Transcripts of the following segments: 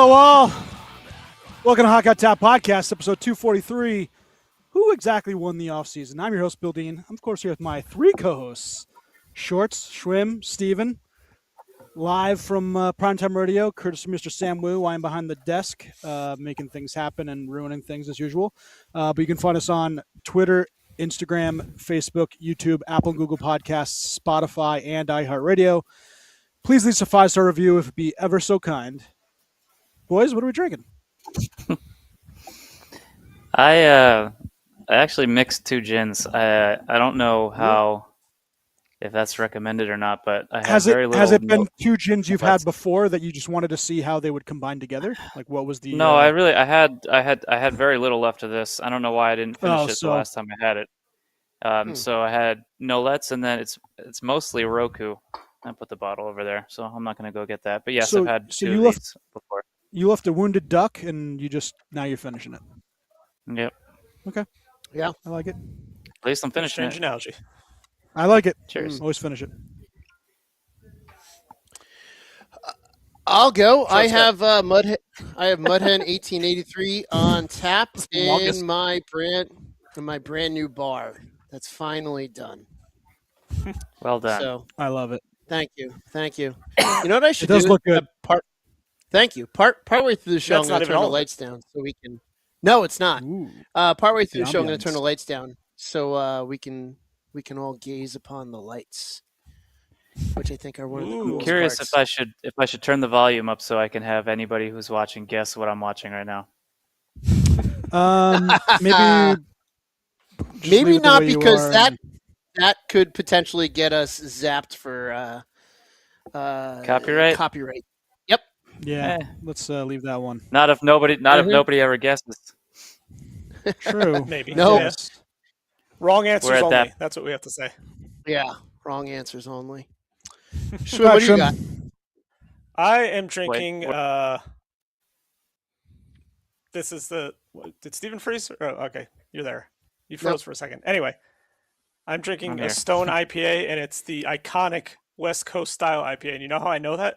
Well, welcome to Hawkeye Tap Podcast, episode 243. Who exactly won the offseason? I'm your host, Bill Dean. I'm, of course, here with my three co-hosts, Shorts, Schwim, Steven, live from Primetime Radio, courtesy of Mr. Sam Wu. I'm behind the desk, making things happen and ruining things as usual. But you can find us on Twitter, Instagram, Facebook, YouTube, Apple and Google Podcasts, Spotify, and iHeartRadio. Please leave us a 5-star review if it be ever so kind. Boys, what are we drinking? I actually mixed two gins. I don't know if that's recommended or not, but I have very little. Has it been two gins you've had before that you just wanted to see how they would combine together? Like, what was the? No, I had very little left of this. I don't know why I didn't finish it the last time I had it. So I had Nolet's, and then it's mostly Roku. I put the bottle over there, so I'm not going to go get that. But yes, I've had two of these before. You left a wounded duck, and now you're finishing it. Yep. Okay. Yeah, I like it. At least I'm finishing it. Strange analogy. I like it. Cheers. Always finish it. I'll go. I have Mudhen 1883 on tap in my brand new bar. That's finally done. Well done. So I love it. thank you. You know what I should do? It does look good. Thank you. Partway through the show, I'm That's going not to even turn the all. lights down so we can. No, it's not. Ooh. Partway through the show, I'm going ambience. to turn the lights down so we can all gaze upon the lights, which I think are one of the Ooh. coolest Curious parts. if I should turn the volume up so I can have anybody who's watching guess what I'm watching right now. Maybe. just leave Maybe it the not, way you because are that could potentially get us zapped for Copyright? Copyright. Yeah. Eh. Let's leave that one. Not if nobody ever guesses. True. Maybe. No. Yes. Wrong answers We're at only. that. That's what we have to say. Yeah, wrong ansers only. Shwim, what do you got? I am drinking. Wait, This is did Stephen freeze? Oh, okay, you're there. You froze for a second. Anyway, I'm drinking I'm a here. Stone IPA, and it's the iconic West Coast style IPA. And you know how I know that?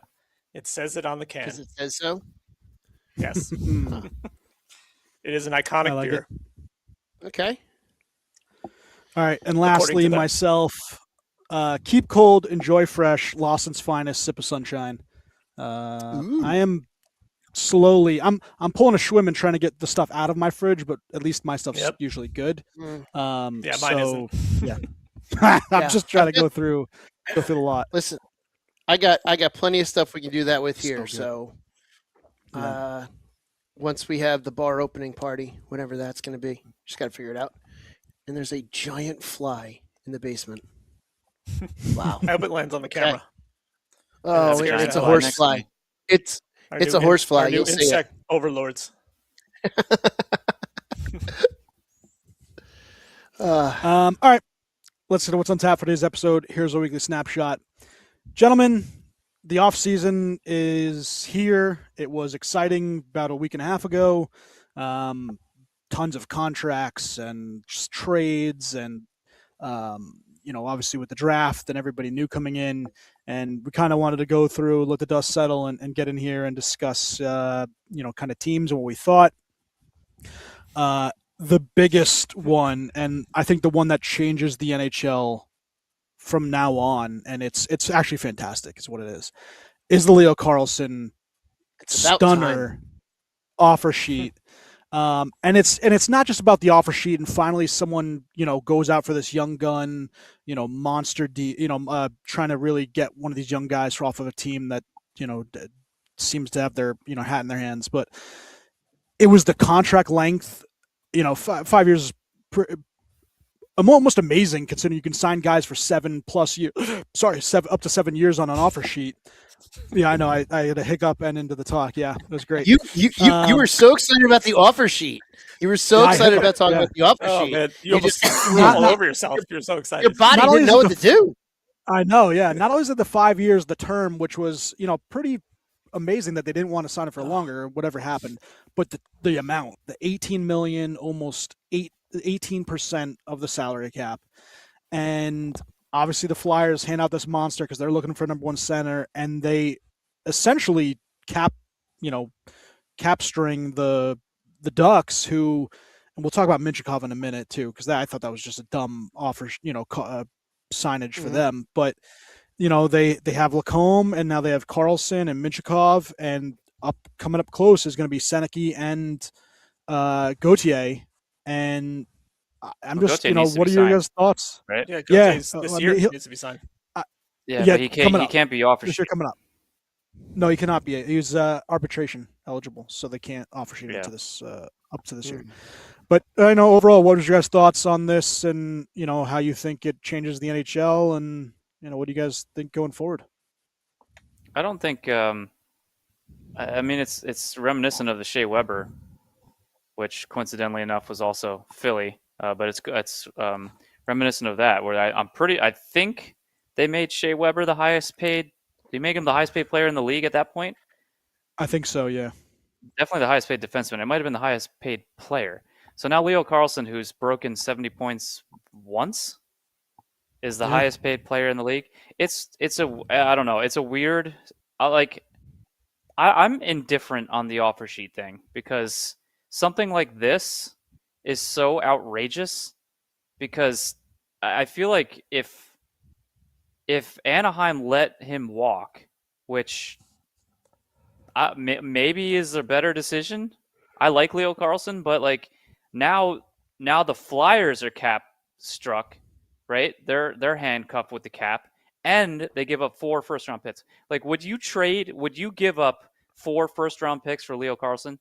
It says it on the can. Because it says so. Yes, it is an iconic I like beer. Okay. All right. And According lastly, to them. myself, keep cold, enjoy fresh, Lawson's finest, sip of sunshine. Ooh. I am slowly. I'm pulling a Schwim and trying to get the stuff out of my fridge, but at least my stuff's Yep. usually good. Mm. Yeah, mine so, isn't. Yeah. Yeah. I'm just trying to go through the lot. Listen, I got plenty of stuff we can do that with here. So good. So, once we have the bar opening party, whenever that's going to be, just got to figure it out. And there's a giant fly in the basement. Wow. I hope it lands on the camera. Oh, That's it's a scary. horse fly. It's Our It's new a horse fly, our new you'll see it. insect overlords. All right. Let's get to what's on tap for today's episode. Here's a weekly snapshot. Gentlemen, the off season is here. It was exciting about a week and a half ago. Tons of contracts and just trades and, obviously with the draft and everybody new coming in. And we kind of wanted to go through, let the dust settle and get in here and discuss, kind of teams and what we thought. The biggest one, and I think the one that changes the NHL from now on, and it's actually fantastic, is what it is the Leo Carlson It's about stunner offer sheet. And it's not just about the offer sheet and finally someone, goes out for this young gun, monster trying to really get one of these young guys off of a team that, seems to have their, hat in their hands. But it was the contract length, 5 years is almost amazing considering you can sign guys for 7+ years. Sorry, up to 7 years on an offer sheet. Yeah, I know. I had a hiccup and into the talk. Yeah, it was great. You were so excited about the offer sheet. You were so Yeah, excited about talking about the offer Oh sheet. man, you You almost just- threw all over yourself. You're so excited. Your body Not only didn't is know it what to do. I know, yeah. Not only is it the 5 years, the term, which was, pretty amazing that they didn't want to sign it for longer or whatever happened, but the amount, the 18 million, almost 18% of the salary cap. And obviously the Flyers hand out this monster because they're looking for number one center, and they essentially cap, capturing the Ducks, who, and we'll talk about Minchikov in a minute too, because I thought that was just a dumb offer, signage for them. But they have Lacombe, and now they have Carlson and Minchikov, and coming up close is going to be Seneke and Gauthier. And I'm just, what are your guys' thoughts? Right? Yeah, this year needs to be signed. But he can't be offer sheet. Coming up. No, he cannot be. He's arbitration eligible, so they can't offer sheet into this up to this year. But I know overall, what was your guys' thoughts on this, and how you think it changes the NHL, and what do you guys think going forward? I don't think. I mean, it's reminiscent of the Shea Weber, which coincidentally enough was also Philly, but it's reminiscent of that. Where I think they made Shea Weber the highest paid. Did you make him the highest paid player in the league at that point? I think so, yeah. Definitely the highest paid defenseman. It might have been the highest paid player. So now Leo Carlson, who's broken 70 points once, is the highest paid player in the league. I don't know. It's a weird. I'm indifferent on the offer sheet thing, because something like this is so outrageous, because I feel like if Anaheim let him walk, which maybe is a better decision. I like Leo Carlson, but now the Flyers are cap struck, right? They're handcuffed with the cap, and they give up 4 first-round picks. Would you give up 4 first-round picks for Leo Carlson?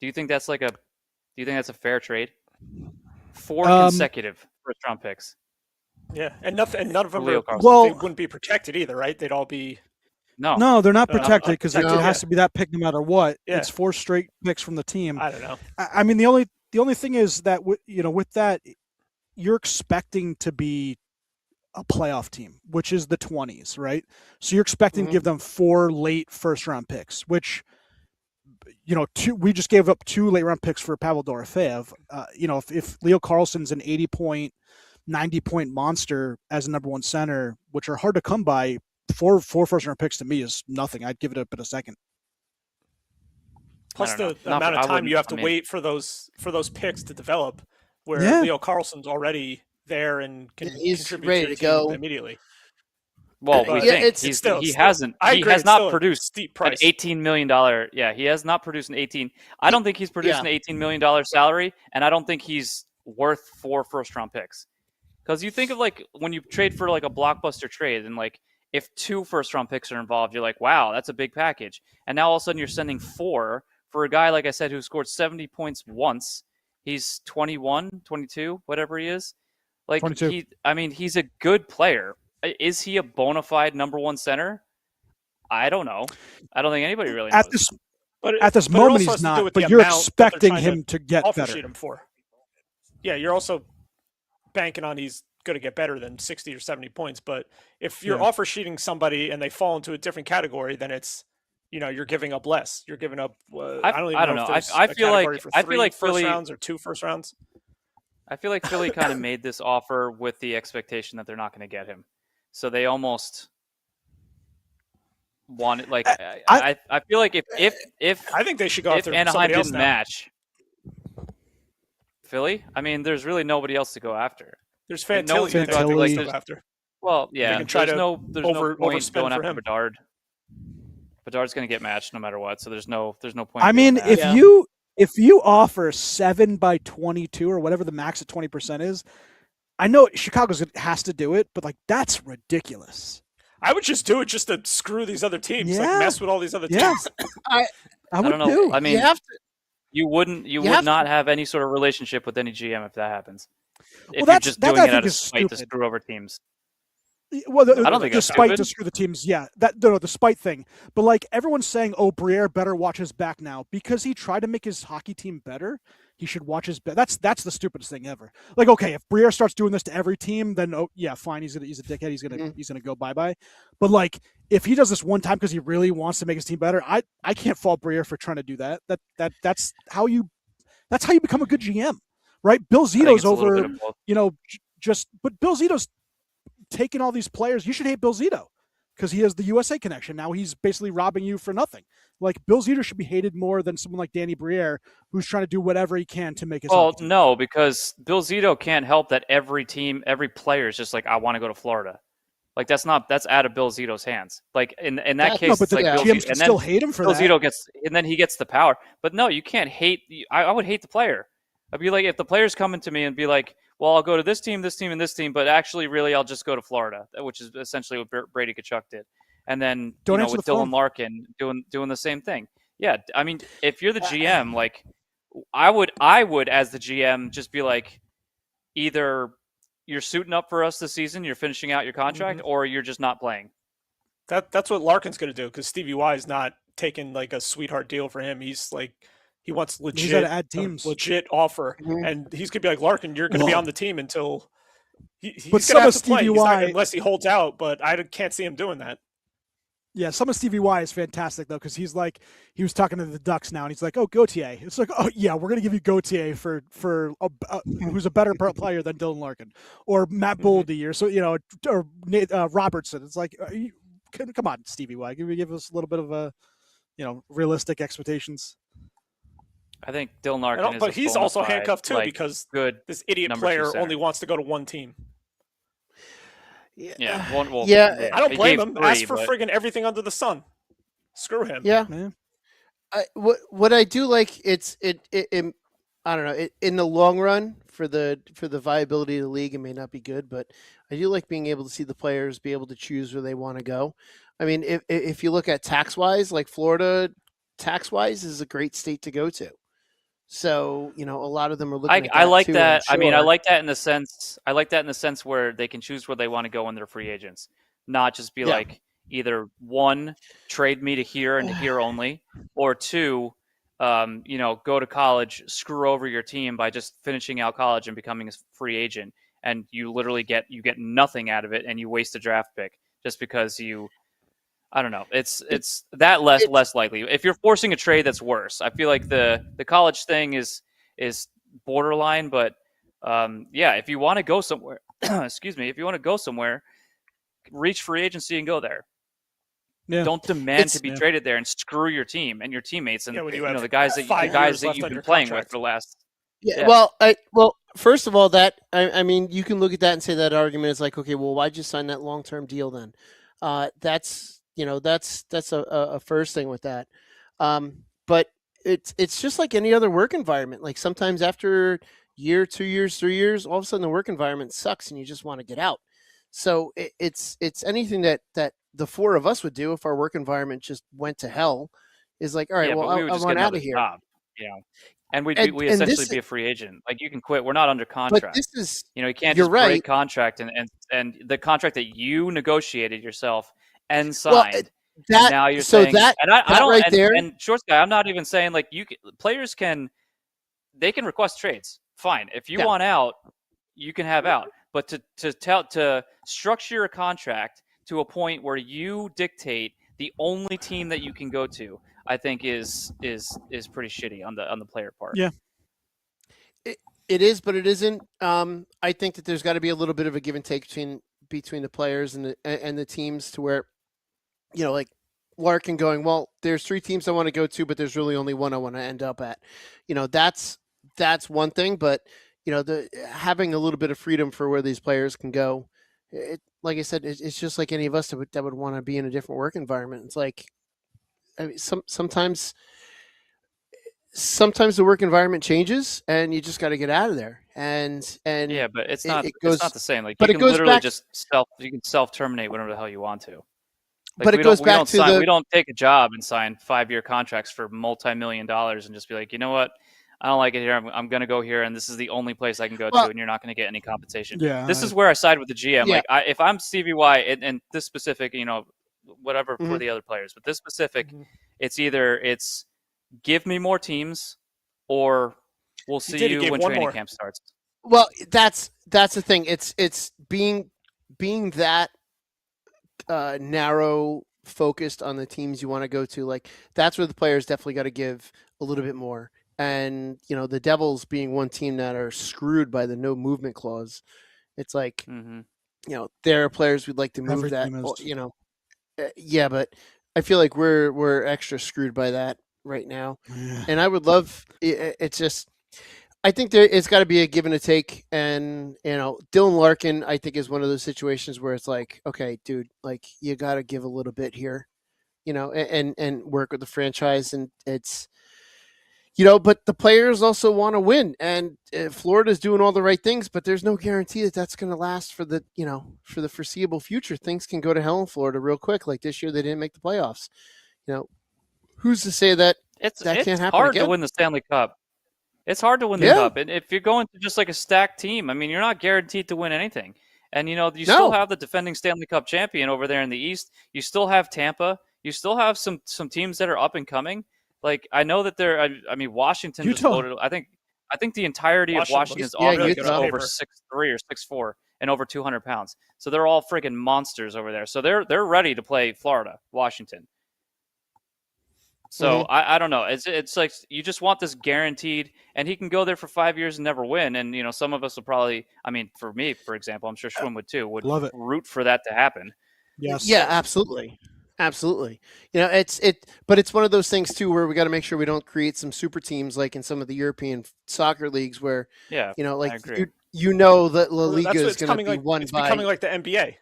Do you think that's a fair trade? 4 consecutive first-round picks. Yeah, and none of them they wouldn't be protected either, right? They'd all be. No, they're not protected, because it has to be that pick no matter what. Yeah. It's 4 straight picks from the team. I don't know. I mean, the only thing is that with that, you're expecting to be a playoff team, which is the 20s, right? So you're expecting to give them 4 late first-round picks, which we just gave up 2 late-round picks for Pavel Dorofeyev. If Leo Carlson's an 80-point, 90-point monster as a number 1 center, which are hard to come by, 4 first-round picks to me is nothing. I'd give it up in a second. Plus the amount of time you have to wait for those picks to develop, where Leo Carlson's already there and he's contribute ready to go immediately. Well, we think he has not produced an $18 million. Yeah, he has not produced an 18. I don't think he's produced an $18 million salary, and I don't think he's worth 4 first-round picks. Because you think of when you trade for a blockbuster trade, and if 2 first-round picks are involved, you're like, wow, that's a big package. And now all of a sudden you're sending 4 for a guy, like I said, who scored 70 points once. He's 21, 22, whatever he is. 22. He's a good player. Is he a bona fide number 1 center? I don't know. I don't think anybody really knows. At this moment, he's not, but you're expecting him to get better. Him for. Yeah, you're also banking on he's going to get better than 60 or 70 points. But if you're offer sheeting somebody and they fall into a different category, then it's, you're giving up less. You're giving up. I don't know. I feel like Philly first rounds or 2 first rounds. I feel like Philly kind of made this offer with the expectation that they're not going to get him, so they almost wanted. I feel like if I think they should go after Anaheim didn't now. Match Philly. There's really nobody else to go after. There's Fantilli to go after. Well, yeah. There's no point going after him. Bedard. Bedard's going to get matched no matter what, so there's no point. If you offer 7 by 22 or whatever the max at 20% is, I know Chicago has to do it, but that's ridiculous. I would just do it just to screw these other teams, mess with all these other teams. I would don't know. too. You would not have any sort of relationship with any GM if that happens. If you're just doing it out of spite to screw over teams. Well, I don't think the spite to screw the teams, the spite thing. But everyone's saying, "Oh, Briere better watch his back now because he tried to make his hockey team better. He should watch his back." That's the stupidest thing ever. Okay, if Briere starts doing this to every team, then fine, he's a dickhead. He's gonna go bye. But if he does this one time because he really wants to make his team better, I can't fault Briere for trying to do that. That's how you become a good GM, right? Bill Zito's over, but Bill Zito's taking all these players. You should hate Bill Zito. because he has the USA connection. Now he's basically robbing you for nothing. Like Bill Zito should be hated more than someone like Danny Briere, who's trying to do whatever he can to make his. Well, no, because Bill Zito can't help that every player is just like, I want to go to Florida. Like that's out of Bill Zito's hands. Like in that case, no, but it's like Bill GMs Zito, can still hate him for Bill that. Zito gets, and then he gets the power. But no, you can't hate. I would hate the player. I'd be like, if the player's coming to me and be like, well, I'll go to this team, and this team, but actually, really, I'll just go to Florida, which is essentially what Brady Tkachuk did. And then with Dylan Larkin doing the same thing. Yeah, I mean, if you're the GM, like I would as the GM just be like, either you're suiting up for us this season, you're finishing out your contract, or you're just not playing. That's what Larkin's going to do, because Stevie Y is not taking like a sweetheart deal for him. He's like, he wants legit offer, and he's going to be like, Larkin, you're going to be on the team until he's going to have to play. Unless he holds out, but I can't see him doing that. Yeah, some of Stevie Y is fantastic though, because he's like, he was talking to the Ducks now, and he's like, "Oh, Gauthier." It's like, "Oh yeah, we're gonna give you Gauthier for who's a better player than Dylan Larkin, or Matt Boldy, or or Robertson." It's like, come on, Stevie Y, give us a little bit of realistic expectations. I think Dylan Larkin but he's also handcuffed too, because this idiot player only wants to go to one team. Yeah. I don't blame him. Ask for friggin' everything under the sun. Screw him. Yeah. What I do like, I don't know. In the long run, for the viability of the league, it may not be good, but I do like being able to see the players be able to choose where they want to go. I mean, if you look at tax wise, like Florida, tax wise is a great state to go to. So, a lot of them are looking at that. I like too, that. sure. I mean, I like that in the sense where they can choose where they want to go when they're free agents, not just be like, either one, trade me to here and to here only, or two, go to college, screw over your team by just finishing out college and becoming a free agent, and you literally get nothing out of it, and you waste a draft pick just because you. I don't know. It's that less likely. If you're forcing a trade, that's worse. I feel like the college thing is borderline, but if you want to go somewhere, if you want to go somewhere, reach free agency and go there. Yeah. Don't demand to be traded there and screw your team and your teammates and the guys that you've been playing with for the last. Yeah. Well, first of all, that I mean, you can look at that and say that argument is like, okay, well, why'd you sign that long-term deal then? That's a first thing with that. But it's just like any other work environment. Like sometimes after year, 2 years, 3 years, all of a sudden the work environment sucks and you just want to get out. So it's anything that the four of us would do if our work environment just went to hell is like, all right, well, I want out of here. Yeah. And we essentially be a free agent. Like you can quit. We're not under contract. But this is, you can't just break contract and the contract that you negotiated yourself and signed. Well, now you're saying that, and I don't right there. And Shorts guy, I'm not even saying like players can request trades. Fine. If you want out, you can have out. But to structure a contract to a point where you dictate the only team that you can go to, I think is pretty shitty on the player part. Yeah. It is, but it isn't. I think that there's got to be a little bit of a give and take between the players and the teams, to where, like Larkin going, well, there's 3 teams I want to go to, but there's really only one I want to end up at. That's one thing, but the having a little bit of freedom for where these players can go. Like I said, it's just like any of us that would want to be in a different work environment. It's like, I mean, sometimes the work environment changes, and you just got to get out of there. And yeah, but it's not the same. Like, but you can literally self-terminate whenever the hell you want to. Like, but it goes back to we don't take a job and sign 5-year contracts for multi-million dollars and just be like, you know what? I don't like it here. I'm going to go here, and this is the only place I can go to, and you're not going to get any compensation. Yeah, this is where I side with the GM. Yeah. Like, if I'm Stevie Y and this specific, whatever for the other players, but this specific, it's either give me more teams, or we'll see you when training camp starts. Well, that's the thing. It's being that narrow focused on the teams you want to go to. Like, that's where the players definitely got to give a little bit more. And the Devils being one team that are screwed by the no movement clause. It's like, there are players we'd like to move that. Yeah, but I feel like we're extra screwed by that right now. And I would love it's just I think it's got to be a give and a take, and Dylan Larkin I think is one of those situations where it's like, okay, dude, like you got to give a little bit here, and work with the franchise, and it's but the players also want to win, and Florida's doing all the right things, but there's no guarantee that that's going to last for the foreseeable future. Things can go to hell in Florida real quick. Like this year, they didn't make the playoffs. Who's to say that It's can't happen hard again? to win the Stanley Cup. It's hard to win the Cup, and if you're going to just like a stacked team, I mean, you're not guaranteed to win anything. And you still have the defending Stanley Cup champion over there in the East. You still have Tampa. You still have some teams that are up and coming. Like I know that I mean, Washington just voted. I think the entirety of Washington's offense is over 6'3" or 6'4" and over 200 pounds. So they're all friggin' monsters over there. So they're ready to play Florida, Washington. So I don't know. It's like you just want this guaranteed, and he can go there for 5 years and never win. And some of us will probably, I mean, for me, for example, I'm sure Schwinn would too, would love it. Root for that to happen. Yes. Yeah, absolutely. Absolutely. But it's one of those things too where we got to make sure we don't create some super teams like in some of the European soccer leagues where like that La Liga is going to be won by. It's becoming like the NBA.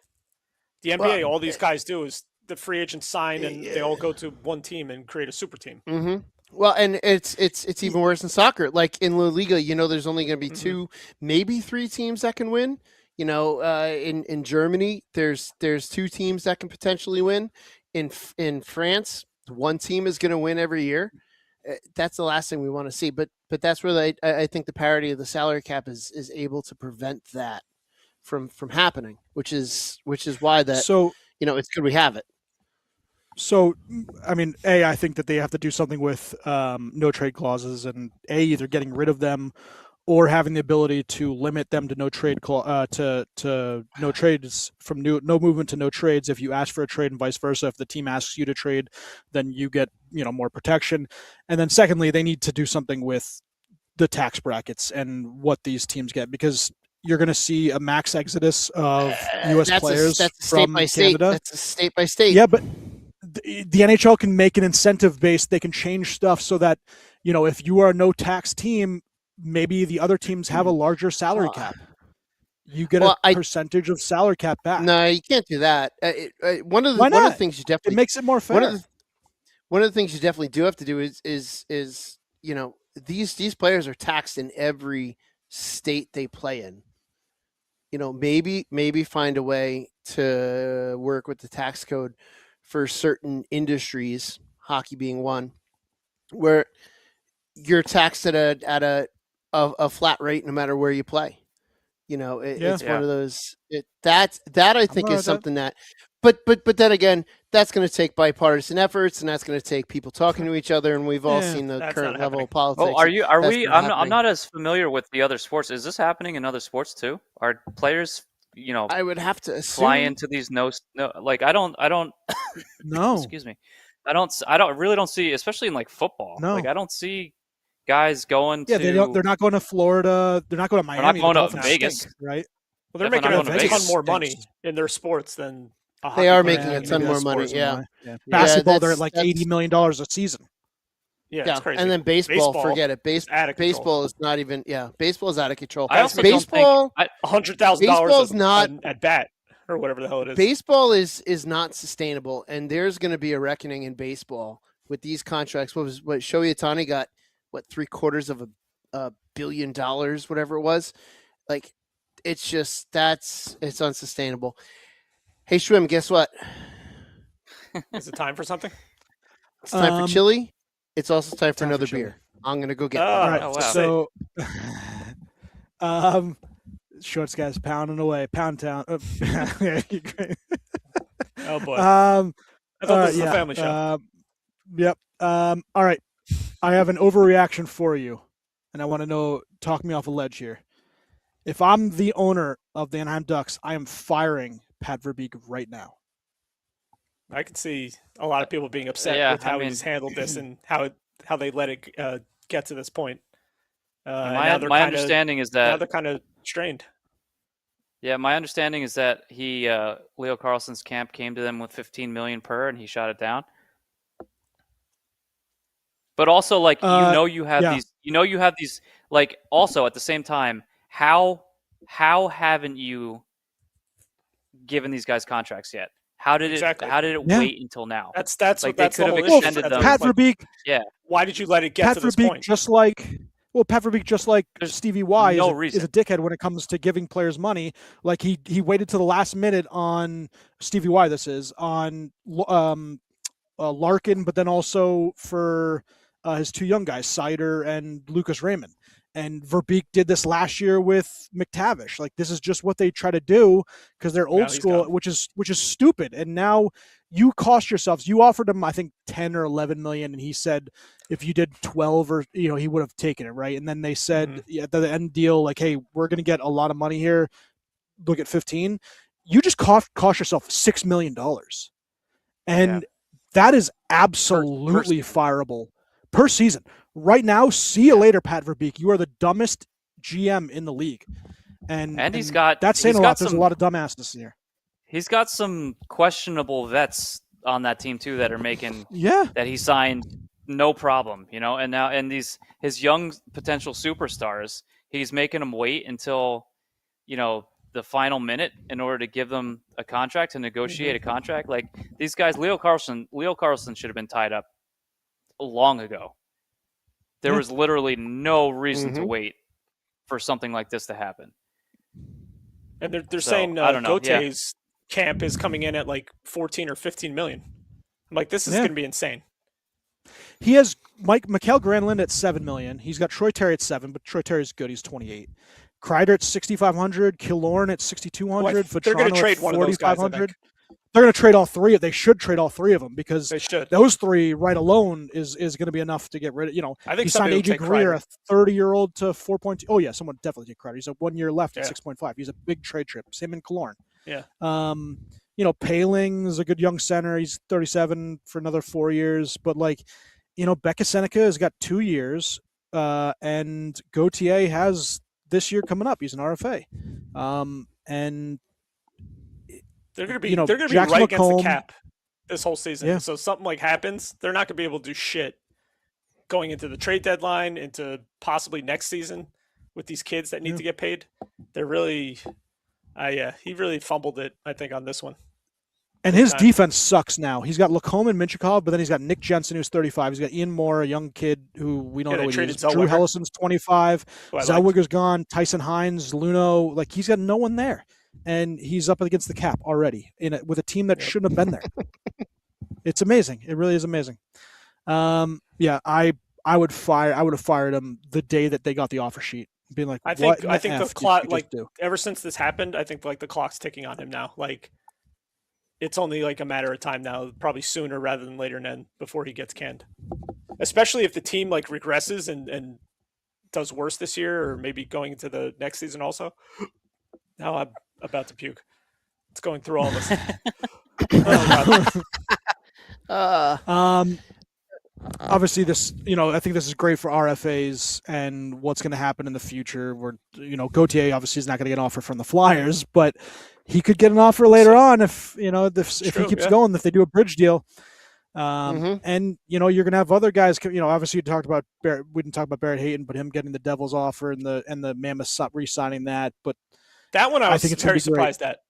The NBA, all these guys do is the free agents sign and they all go to one team and create a super team. Mm-hmm. Well, and it's even worse in soccer. Like in La Liga, there's only going to be 2, maybe 3 teams that can win. In Germany, there's 2 teams that can potentially win. In France, 1 team is going to win every year. That's the last thing we want to see. But that's where I think the parity of the salary cap is able to prevent that from happening, which is why that it's good we have it. So, I mean, I think that they have to do something with no trade clauses, and either getting rid of them or having the ability to limit them to no trade to no trades, from no movement to no trades. If you ask for a trade and vice versa, if the team asks you to trade, then you get more protection. And then secondly, they need to do something with the tax brackets and what these teams get, because you're going to see a max exodus of U.S. players from Canada. That's a state by state. Yeah, but the NHL can make an incentive based. They can change stuff so that if you are a no tax team, maybe the other teams have a larger salary cap. You get a percentage of salary cap back. No, you can't do that. One of the things you definitely, it makes it more fair. One of the things you definitely do have to do is these players are taxed in every state they play in. Maybe find a way to work with the tax code for certain industries, hockey being one, where you're taxed at a flat rate no matter where you play. It's one of those. That I think is something that. But then again, that's going to take bipartisan efforts, and that's going to take people talking to each other, and we've all seen the current level of politics. Oh, are we? I'm not as familiar with the other sports. Is this happening in other sports too? Are players, I would have to assume, fly into these no, like I don't. No. Excuse me. I don't see, especially in like football. No. Like I don't see guys going to. Yeah, they're not going to Florida. They're not going to Miami. They're not going to Vegas, stink, right? Well, they're making a ton more money in their sports than. They are making a ton more money. Yeah. Basketball, they're at like $80 million a season. Yeah, it's crazy. And then baseball, forget it. Baseball is not even. Yeah, baseball is out of control. I also baseball, $100,000 at bat or whatever the hell it is. Baseball is not sustainable, and there's going to be a reckoning in baseball with these contracts. What Shohei Ohtani got? What, $750 million, whatever it was. Like, it's just it's unsustainable. Hey, Schwim, guess what? Is it time for something? It's time for chili. It's also time for another beer. I'm going to go get one. All right. So, Shorts guys pounding away. Pound town. Oh, boy. I thought this was a family show. Yep. All right. I have an overreaction for you, and I want to know, talk me off a ledge here. If I'm the owner of the Anaheim Ducks, I am firing Pat Verbeek right now. I could see a lot of people being upset with how he's handled this and how they let it get to this point. My understanding is that now they're kind of strained. Yeah, my understanding is that Leo Carlson's camp came to them with 15 million per, and he shot it down. But also, like, you have these, like, also at the same time, how haven't you given these guys contracts yet? How did it wait until now? That's like that's they could the have whole extended issue. them. Pat Verbeek. Yeah. Why did you let it get Pat to this Verbeek, point? Pat Verbeek, just like There's Stevie Y, no is a dickhead when it comes to giving players money. Like he waited to the last minute on Stevie Y. This is on Larkin, but then also for his two young guys, Sider and Lucas Raymond. And Verbeek did this last year with McTavish. Like, this is just what they try to do because they're old school, which is stupid. And now you cost yourselves. You offered him, I think, 10 or 11 million, and he said if you did 12 or he would have taken it, right? And then they said at the end deal, like, hey, we're going to get a lot of money here. Look at 15. You just cost yourself $6 million, and that is absolutely fireable per season. Right now, see you later, Pat Verbeek. You are the dumbest GM in the league, and he's got that's saying a lot. There's a lot of dumbasses here. He's got some questionable vets on that team too that are making that he signed no problem, and now his young potential superstars, he's making them wait until the final minute in order to give them a contract, to negotiate a contract. Like, these guys, Leo Carlson should have been tied up long ago. There was literally no reason to wait for something like this to happen. And they're saying Gautier's camp is coming in at like 14 or 15 million. I'm like, this is going to be insane. He has Mikael Granlund at 7 million. He's got Troy Terry at 7, but Troy Terry's good. He's 28. Kreider at 6,500. Killorn at 6,200. They're going to trade one of those guys, I think. They're going to trade all three. They should trade all three of them because they should. Those three right alone is going to be enough to get rid of. I think he signed AJ Greer, a 30-year-old, to 4.2. Oh yeah, someone definitely take Kreider. He's a 1 year left at 6.5. He's a big trade trip. Same in Killorn. Yeah. Paling's a good young center. He's 37 for another 4 years. But Becca Seneca has got 2 years, and Gauthier has this year coming up. He's an RFA, and they're going to be right against the cap this whole season. Yeah. So something like happens, they're not going to be able to do shit going into the trade deadline, into possibly next season with these kids that need to get paid. They're really, he really fumbled it, I think, on this one. And his defense sucks now. He's got Lacombe and Minchikov, but then he's got Nick Jensen, who's 35. He's got Ian Moore, a young kid who we don't know what he is. Drew Hellison's 25. Zellweger's gone. Tyson Hines, Luno. Like, he's got no one there. And he's up against the cap already with a team that shouldn't have been there. It's amazing. It really is amazing. I would have fired him the day that they got the offer sheet, being like, I think the clock, ever since this happened, I think the clock's ticking on him now. Like, it's only like a matter of time now, probably sooner rather than later, before he gets canned. Especially if the team regresses and does worse this year, or maybe going into the next season also. Now I'm about to puke. It's going through all of us. Obviously, this, I think this is great for RFAs and what's going to happen in the future. Where, Gauthier obviously is not going to get an offer from the Flyers, but he could get an offer later on if he keeps going, if they do a bridge deal. And you're going to have other guys. Obviously, we didn't talk about Barrett Hayton, but him getting the Devils offer and the Mammoth re-signing that. But that one I think it's very surprised at.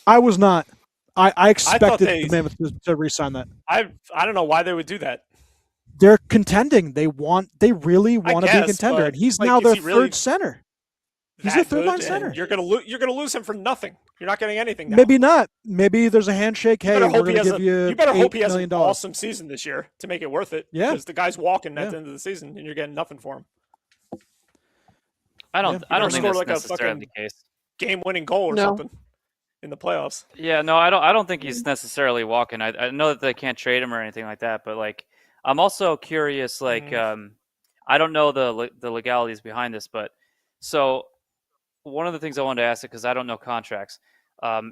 I was not. I expected the Mammoth to re-sign that. I don't know why they would do that. They're contending. They really want to be a contender, and he's now their third center. He's a third-line center. You're gonna lose him for nothing. You're not getting anything now. Maybe not. Maybe there's a handshake. Hey, we're going to give you You better hope he has an awesome season this year to make it worth it. Yeah, because the guy's walking at the end of the season, and you're getting nothing for him. I don't think that's necessarily the case. Game-winning goal or something in the playoffs. Yeah, no, I don't think he's necessarily walking. I know that they can't trade him or anything like that, but I'm also curious. I don't know the legalities behind this, but so one of the things I wanted to ask it, because I don't know contracts.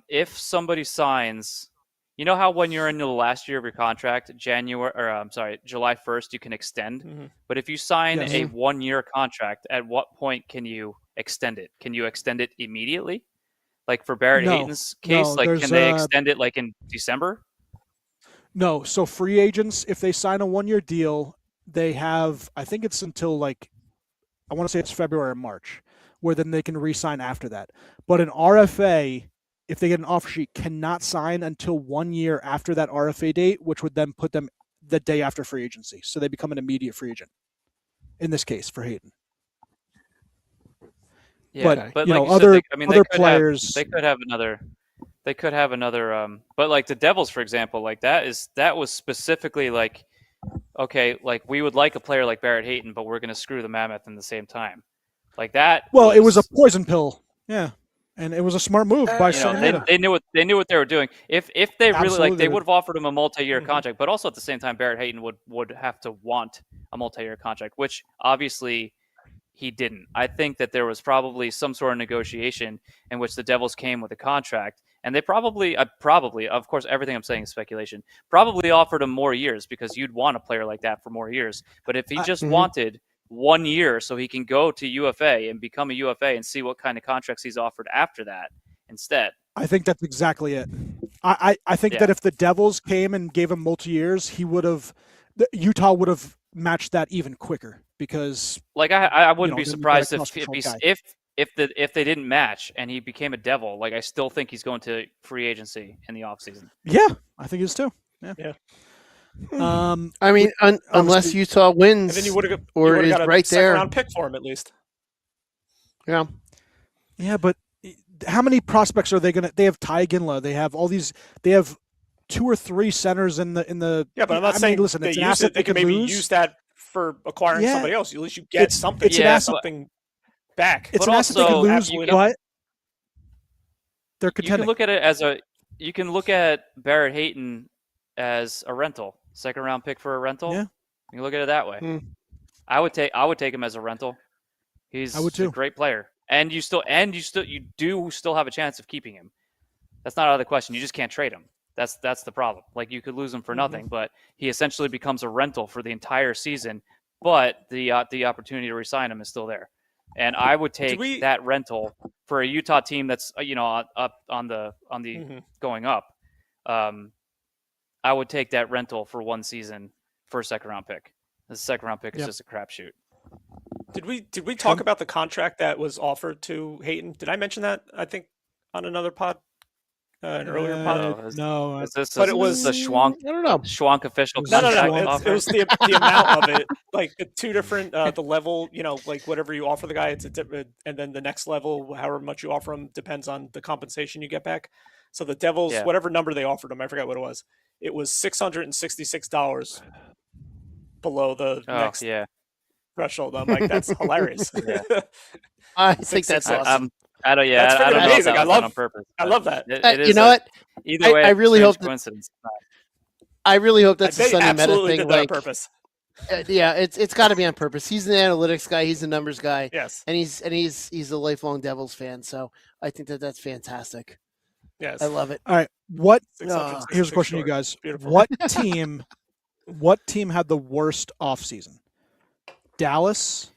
If somebody signs, you know how when you're in the last year of your contract, July 1st, you can extend. But if you sign a 1 year contract, at what point can you extend it? Can you extend it immediately? Like for Barrett Hayton's case, can they extend it like in December? No. So free agents, if they sign a 1-year deal, they have, I think it's until I want to say it's February or March, where then they can re-sign after that. But an RFA, if they get an offer sheet, cannot sign until 1 year after that RFA date, which would then put them the day after free agency. So they become an immediate free agent. In this case, for Hayton. Yeah, but like other players, they could have another. But like the Devils, for example, like that was specifically like, okay, like we would like a player like Barrett Hayton, but we're going to screw the Mammoth in the same time, like that. Well, it was a poison pill, yeah, and it was a smart move by Sonata. They knew what they were doing. If they really they would have offered him a multi-year contract, but also at the same time, Barrett Hayton would have to want a multi-year contract, which obviously he didn't. I think that there was probably some sort of negotiation in which the Devils came with a contract, and they probably, of course, everything I'm saying is speculation, probably offered him more years because you'd want a player like that for more years. But if he just wanted 1 year so he can go to UFA and become a UFA and see what kind of contracts he's offered after that instead. I think that's exactly it. I think that if the Devils came and gave him multi-years, Utah would have matched that even quicker. Because I wouldn't be surprised if they didn't match and he became a Devil. Like I still think he's going to free agency in the offseason. Yeah, I think he is too. Yeah. I mean, unless Utah wins, and then you would have got a second-round pick for him at least. Yeah. Yeah, but how many prospects are they going to? They have Ty Ginla. They have all these. They have 2 or 3 centers in the. Yeah, but I'm not saying listen, it's an asset they can maybe use that for acquiring somebody else. At least you get something. Something back. It's an asset they can lose, but they're contending. You can look at Barrett Hayton as a rental, second round pick for a rental. Yeah, you can look at it that way. I would take him as a rental. He's a great player, and you do still have a chance of keeping him. That's not out of the question. You just can't trade him. That's the problem. Like you could lose him for nothing, but he essentially becomes a rental for the entire season. But the opportunity to resign him is still there, and I would take that rental for a Utah team that's up on the going up. I would take that rental for 1 season for a second round pick. The second round pick is just a crapshoot. Did we talk about the contract that was offered to Hayton? Did I mention that? I think on another pod. An earlier pod? No. But it was the Schwank. I don't know. Schwank official contract. No. It was the amount of it. Like the 2 different, the level, like whatever you offer the guy, it's a different, and then the next level, however much you offer him, depends on the compensation you get back. So the Devils, whatever number they offered him, I forgot what it was. It was $666 below the next threshold. I'm like, that's hilarious. I think that's awesome. I don't know amazing. I love on purpose. I love that. You know what? Either way, I really hope coincidence. I really hope that's a Sunny Meta thing. Did that on purpose. Yeah, it's got to be on purpose. He's an analytics guy. He's a numbers guy. Yes, and he's a lifelong Devils fan. So I think that's fantastic. Yes, I love it. All right, here's a question, to you guys. Beautiful. What team had the worst offseason? Dallas,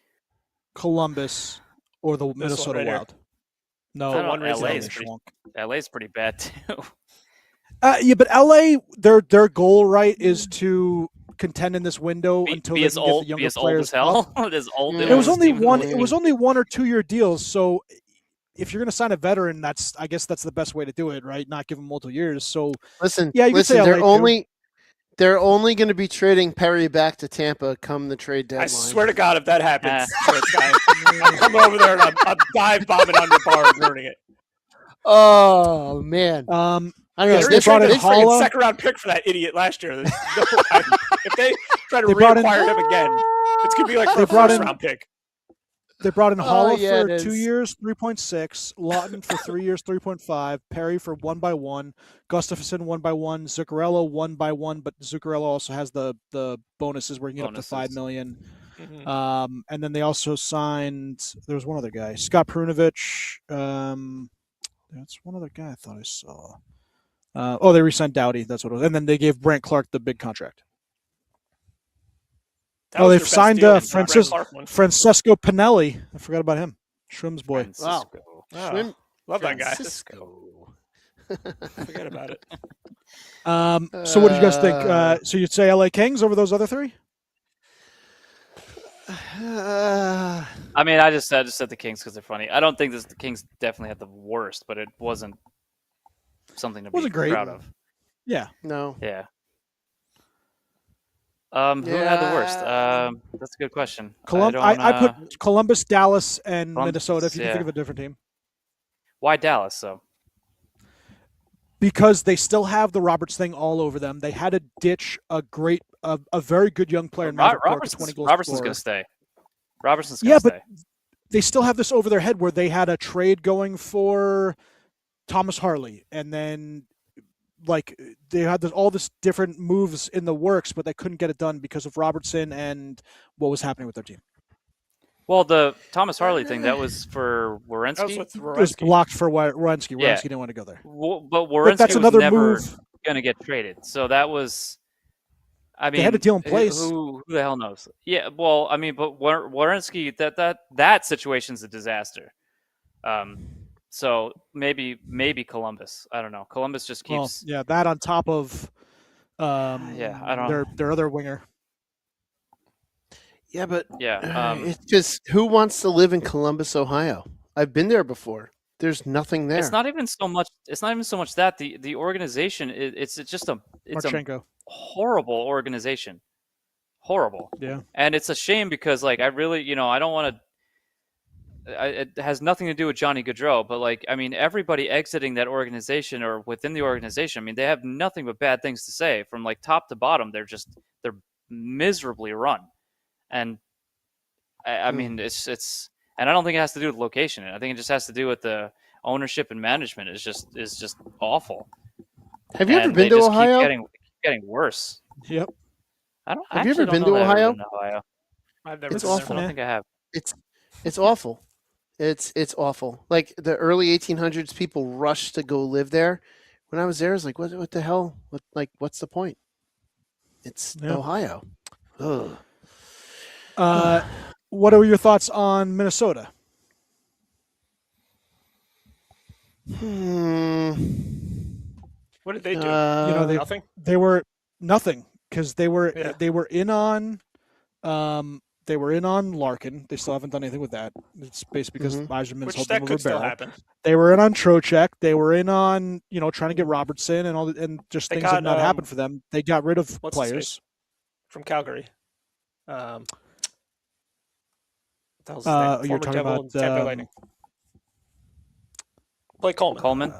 Columbus, or the Minnesota Wild? No, LA's pretty bad too. Yeah, but LA, their goal is to contend in this window until they can get the younger players. It was only 1 or 2 year deals. So if you're going to sign a veteran, I guess that's the best way to do it, right? Not give them multiple years. So listen, you can say they're only going to be trading Perry back to Tampa come the trade deadline. I swear to God, if that happens, I'm coming over there and I'm dive bombing on your bar and ruining it. Oh man, I don't know. They brought in a second round pick for that idiot last year. If they try to reacquire him again, it's gonna be like for a first round pick. They brought in Holla for 2 years, 3.6, Lawton for 3 years, 3.5, Perry for 1x1, Gustafsson 1x1, Zuccarello 1x1, but Zuccarello also has the bonuses where you can get up to $5 million. And then they also signed. There was one other guy, Scott Prunovich. That's one other guy I thought I saw. They re-signed Doughty. That's what it was. And then they gave Brant Clark the big contract. They've signed Francesco Pinelli. I forgot about him. Shrim's boy. Wow. Love that guy. Francisco. Forget about it. So what did you guys think? So you'd say LA Kings over those other three? I mean, I just said the Kings because they're funny. I don't think the Kings definitely had the worst, but it wasn't something to be proud of. Yeah. No. Yeah. Who had the worst? That's a good question. I put Columbus, Dallas, and Columbus, Minnesota. If you can yeah. think of a different team, Why Dallas? So because they still have the Roberts thing all over them. They had to ditch a very good young player. Robertson's going to stay. Robertson's going to stay. But they still have this over their head where they had a trade going for Thomas Harley, and then like they had all this different moves in the works, but they couldn't get it done because of Robertson and what was happening with their team. Well, the Thomas Harley thing, that was for Werenski? It was blocked for Werenski. Werenski didn't want to go there. But Werenski that's another was never move. Going to get traded. So that was, I mean, they had a deal in place. Who the hell knows? Yeah, well, I mean, but Werenski, that situation's a disaster. So maybe Columbus. I don't know. Columbus just keeps. Well, that on top of, I don't know. Their other winger. Yeah, but it's just who wants to live in Columbus, Ohio? I've been there before. There's nothing there. It's not even so much that the organization. It's a horrible organization. Horrible. Yeah. And it's a shame because I really I don't want to. It has nothing to do with Johnny Gaudreau, but I mean everybody exiting that organization or within the organization. I mean they have nothing but bad things to say from top to bottom. They're miserably run. And I mean, it's, and I don't think it has to do with location. I think it just has to do with the ownership and management is just awful. Have you ever been to Ohio? Keep getting worse. Yep. Have you ever been to Ohio? I've never. It's awful. I don't think I have. It's awful. It's awful. Like the early 1800s, people rushed to go live there. When I was there, I was like, what the hell? What's the point? It's Ohio. Ugh. What are your thoughts on Minnesota? What did they do? Nothing. They were nothing because they were in on Larkin. They still haven't done anything with that. It's basically because Yzerman's holding them over barrel. They were in on Trocheck. They were in on trying to get Robertson and and just things did not happen for them. They got rid of players from Calgary. You're talking about Tampa Lightning. Blake Coleman.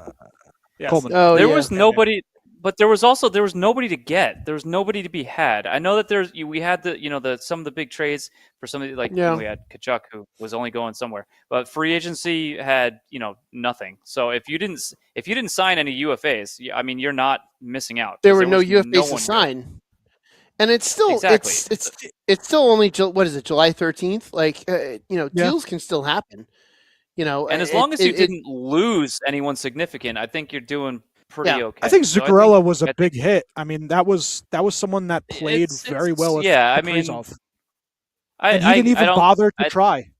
Yes. Coleman. Oh, there was nobody, but there was nobody to get. There was nobody to be had. I know that we had some of the big trades for somebody we had Kachuk who was only going somewhere, but free agency had nothing. So if you didn't sign any UFAs, I mean you're not missing out. There were no UFAs to sign. And it's still it's still only what is it, July 13th? Deals can still happen. And as long as you didn't lose anyone significant, I think you're doing pretty okay. I think Zuccarello was a big hit. I mean, that was someone that played very well with Kaprizov. And he didn't even bother to try.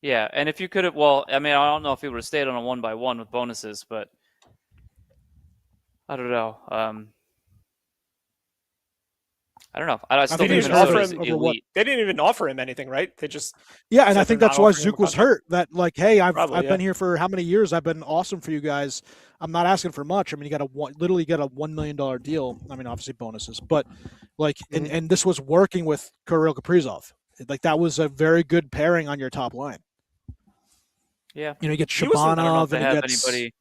Yeah, and if you could have, I don't know if he would have stayed on a 1-by-1 with bonuses, but I don't know. I don't know. I still think elite. They didn't even offer him anything, right? They just and I think that's why Zook was hurt. That hey, I've been here for how many years? I've been awesome for you guys. I'm not asking for much. I mean, you got literally get a $1 million deal. I mean, obviously bonuses, but and this was working with Kirill Kaprizov. That was a very good pairing on your top line. Yeah, you get Shabanov and you get anybody.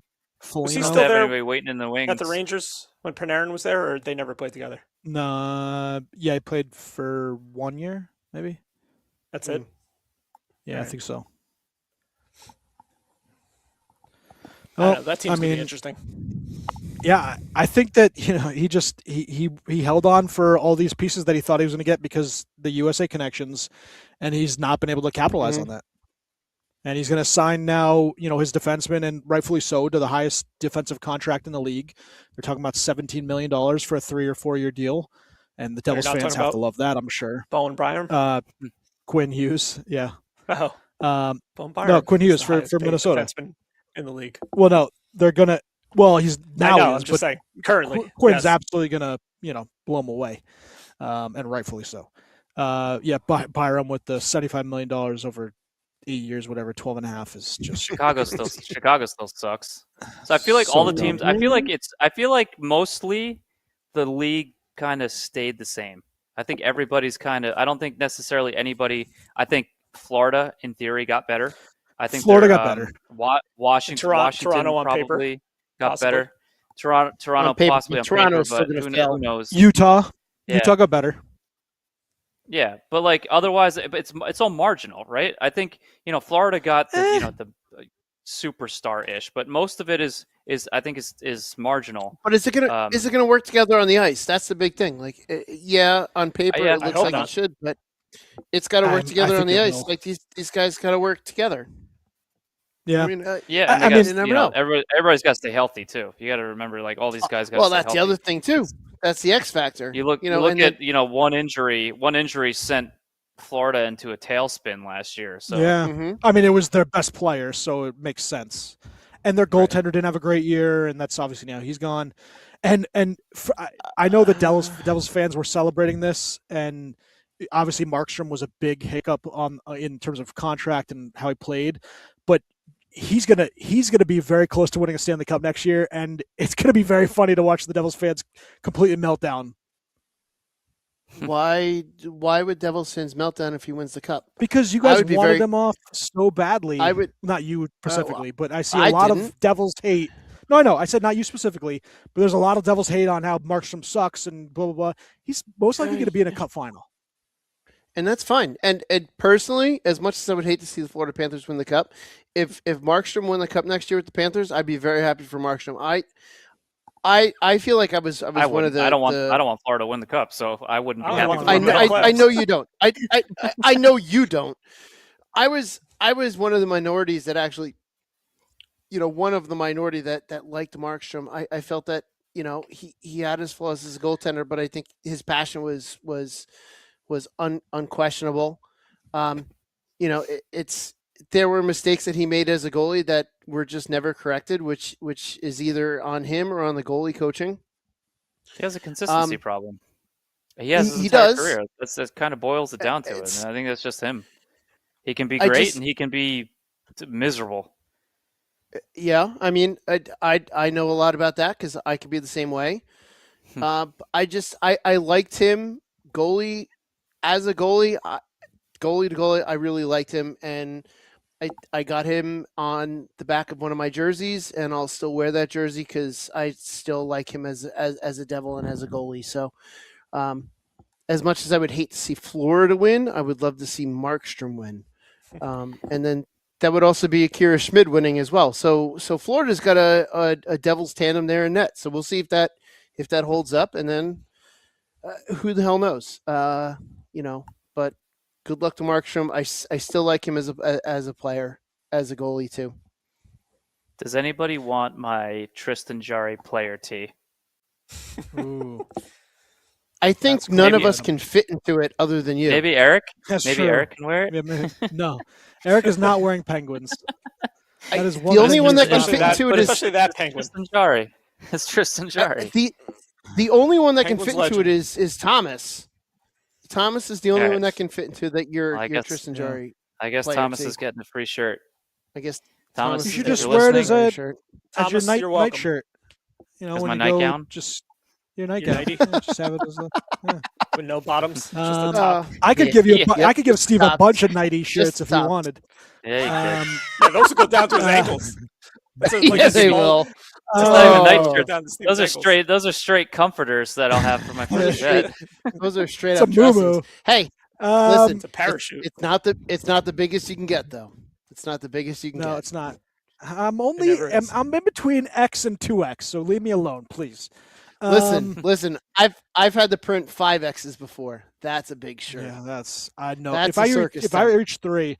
Was he still there waiting in the wings at the Rangers when Panarin was there, or they never played together? No, he played for 1 year, maybe. That's it. Yeah, I think so. Well, that team's gonna be interesting. Yeah, I think that he held on for all these pieces that he thought he was going to get because the USA connections, and he's not been able to capitalize on that. And he's going to sign now, his defenseman, and rightfully so, to the highest defensive contract in the league. They're talking about $17 million for a 3 or 4 year deal. And the Devils fans have to love that, I'm sure. Bowen Byram? Quinn Hughes, yeah. Oh. Bowen Byram. No, Quinn Hughes for Minnesota. in the league. Well, no, they're gonna. Well, he's now. I know. Is, I'm just saying. Currently, Quinn's yes. absolutely gonna blow him away, and rightfully so. Byram with the $75 million over 8 years, whatever, 12 and a half is just Chicago still sucks. So I feel like all the teams. I feel like mostly the league kind of stayed the same. I think everybody's kind of. I don't think necessarily anybody. I think Florida, in theory, got better. I think Florida got better. Washington Toronto on probably paper, got possibly. better. Toronto possibly on Toronto paper, is but fail. who knows? Utah Yeah. got better. Yeah, but like otherwise, it's all marginal, right? I think Florida got the superstar-ish, but most of it is I think is marginal. But is it gonna work together on the ice? That's the big thing. Like, on paper it looks like it should, but it's got to work together on the ice. Like these guys got to work together. Yeah, I mean, you never know. Everybody's got to stay healthy too. You got to remember, like all these guys got. Well, to stay that's healthy. the other thing too. That's the X factor. You look at one injury. One injury sent Florida into a tailspin last year. So I mean, it was their best player, so it makes sense. And their goaltender didn't have a great year, and that's obviously now he's gone. And I know the Devils fans were celebrating this, and obviously Markstrom was a big hiccup in terms of contract and how he played, but he's gonna be very close to winning a Stanley Cup next year, and it's gonna be very funny to watch the Devils fans completely melt down. Why would Devils fans melt down if he wins the cup? Because you guys wanted him off so badly. I would not you specifically, but I see a lot of Devils hate. No, I know. I said not you specifically, but there's a lot of Devils hate on how Markstrom sucks and blah blah blah. He's most likely going to be in a cup final. And that's fine. And personally, as much as I would hate to see the Florida Panthers win the cup, if Markstrom won the cup next year with the Panthers, I'd be very happy for Markstrom. I feel like I was one of the. I don't want Florida to win the cup, so I wouldn't be happy. I know you don't. I know you don't. I was one of the minorities that actually, one of the minority that liked Markstrom. I felt that he had his flaws as a goaltender, but I think his passion was unquestionable. There were mistakes that he made as a goalie that were just never corrected, which is either on him or on the goalie coaching. He has a consistency problem. He has his he entire does. career. That kind of boils it down to it. And I think that's just him. He can be great and he can be miserable. Yeah, I mean, I know a lot about that because I could be the same way. I liked him goalie as a goalie. Goalie to goalie, I really liked him, and I got him on the back of one of my jerseys, and I'll still wear that jersey because I still like him as a Devil and as a goalie. So, as much as I would hate to see Florida win, I would love to see Markstrom win, and then that would also be Akira Schmid winning as well. So Florida's got a Devils tandem there in net. So we'll see if that holds up, and then who the hell knows, but. Good luck to Markstrom. I still like him as a player, as a goalie too. Does anybody want my Tristan Jarry player tee? Ooh. I think none of us can fit into it other than you. Maybe Eric. That's maybe true. Eric can wear it. Yeah, no, Eric is not wearing Penguins. That is the only one that can fit into it is especially that Penguin. Tristan Jarry. It's Tristan Jarry. The only one that Penguins can fit into it is Thomas. Thomas is the only one that can fit into that. You're Tristan Jarry. I guess Thomas is getting a free shirt. I guess Thomas. You should just wear it as your night shirt. As when my you nightgown. Just your nightgown. Just have it as with no bottoms. Just the top. I could give you. I could give Steve a bunch of nighty shirts if he wanted. Yeah, yeah, those will go down to his ankles. Yes, they will. Those are straight comforters that I'll have for my first bed. Those are straight up dresses. Hey, listen, it's a parachute. It's not the biggest you can get though. It's not the biggest you can get. No, it's not. I'm in between X and 2X, so leave me alone, please. Listen. I've had to print 5Xs before. That's a big shirt. Yeah, I know. That's if I reach three,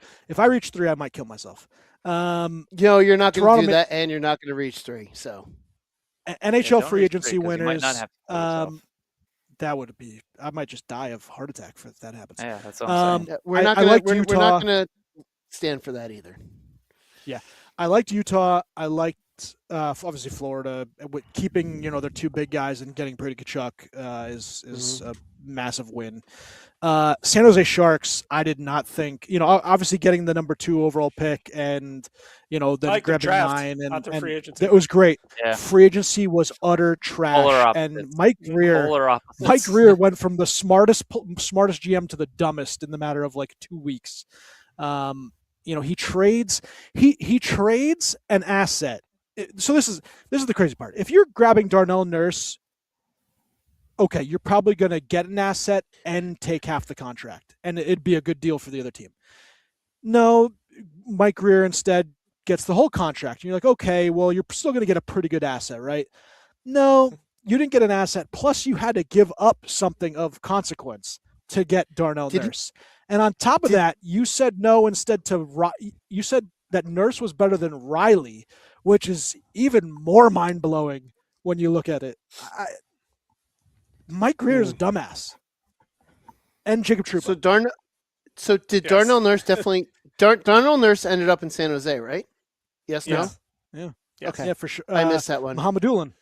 I might kill myself. You're not going to do that, and you're not going to reach 3. So, NHL free agency 3, winners. That would be. I might just die of heart attack if that happens. Yeah, that's what I'm saying. We're not going to stand for that either. Yeah, I liked Utah. I liked obviously Florida. With keeping their two big guys and getting Brady Tkachuk is a massive win. San Jose Sharks, I did not think, obviously getting the number 2 overall pick and, then grabbing 9 and free agency. It was great. Yeah. Free agency was utter trash. And Mike Greer went from the smartest GM to the dumbest in the matter of like 2 weeks. He trades an asset. So this is the crazy part. If you're grabbing Darnell Nurse, okay, you're probably going to get an asset and take half the contract, and it'd be a good deal for the other team. No, Mike Greer instead gets the whole contract. And you're like, okay, well, you're still going to get a pretty good asset, right? No, you didn't get an asset. Plus, you had to give up something of consequence to get Darnell Nurse. And on top of that, you said no instead you said that Nurse was better than Riley, which is even more mind-blowing when you look at it. Mike Greer is a dumbass. And Jacob Trouba. So did Darnell Nurse definitely Darnell Nurse ended up in San Jose, right? Yes, no? Yeah. Okay. Yeah, for sure. I missed that one. Mohamedoulan.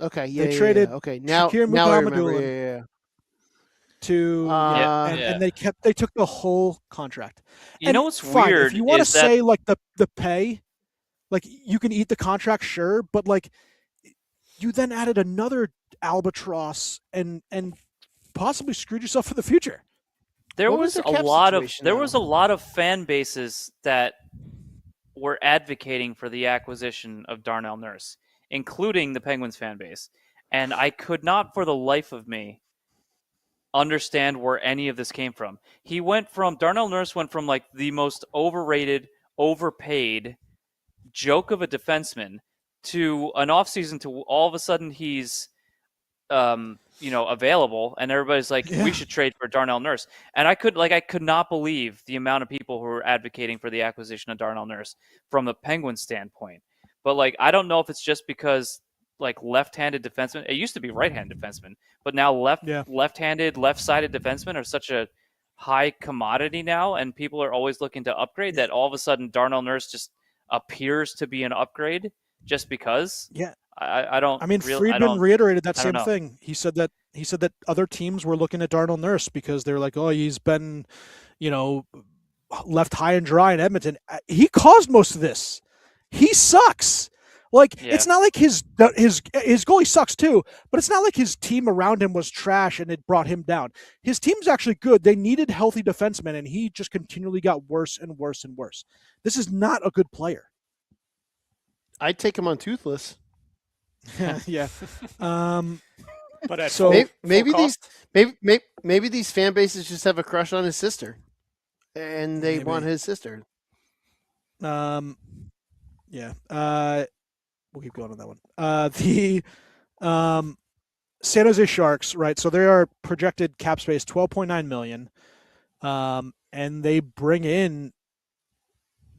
Okay, yeah. They traded Okay. Now I remember. Yeah. And they took the whole contract. You know what's weird? If you want to say like the pay, like you can eat the contract, sure, but like you then added another albatross and possibly screwed yourself for the future. There was a lot of fan bases that were advocating for the acquisition of Darnell Nurse, including the Penguins fan base, and I could not for the life of me understand where any of this came from. Darnell Nurse went from like the most overrated, overpaid joke of a defenseman to an offseason to all of a sudden he's available, and everybody's like, we should trade for Darnell Nurse. And I could not believe the amount of people who were advocating for the acquisition of Darnell Nurse from the Penguins standpoint. But like, I don't know if it's just because like left-handed defensemen, it used to be right-handed defensemen, but now left-handed, left-sided defensemen are such a high commodity now, and people are always looking to upgrade that all of a sudden Darnell Nurse just appears to be an upgrade just because. Yeah. I don't. Friedman reiterated that same thing. He said that other teams were looking at Darnell Nurse because they're like, oh, he's been, left high and dry in Edmonton. He caused most of this. He sucks. It's not like his goalie sucks too, but it's not like his team around him was trash and it brought him down. His team's actually good. They needed healthy defensemen, and he just continually got worse and worse and worse. This is not a good player. I'd take him on Toothless. Yeah. But at maybe these fan bases just have a crush on his sister, and they want his sister. Yeah. We'll keep going on that one. The San Jose Sharks, right? So they are projected cap space $12.9 million, and they bring in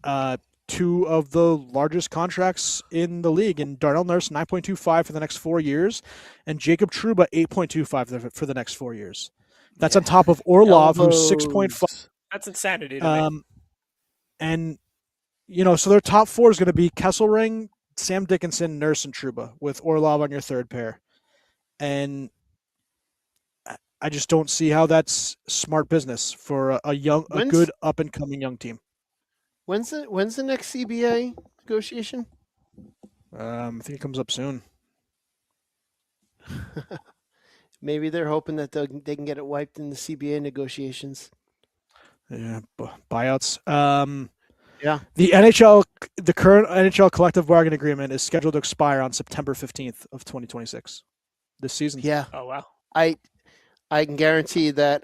2 of the largest contracts in the league, and Darnell Nurse $9.25 for the next 4 years, and Jacob Trouba $8.25 for the next 4 years. That's on top of Orlov, who's $6.5. That's insanity to me. And so their top 4 is going to be Kesselring, Sam Dickinson, Nurse, and Trouba, with Orlov on your third pair. And I just don't see how that's smart business for a good up and coming young team. When's the next CBA negotiation? I think it comes up soon. Maybe they're hoping that they can get it wiped in the CBA negotiations. Yeah, buyouts. Yeah. The current NHL collective bargaining agreement is scheduled to expire on September 15th of 2026. This season. Yeah. Oh wow. I can guarantee that.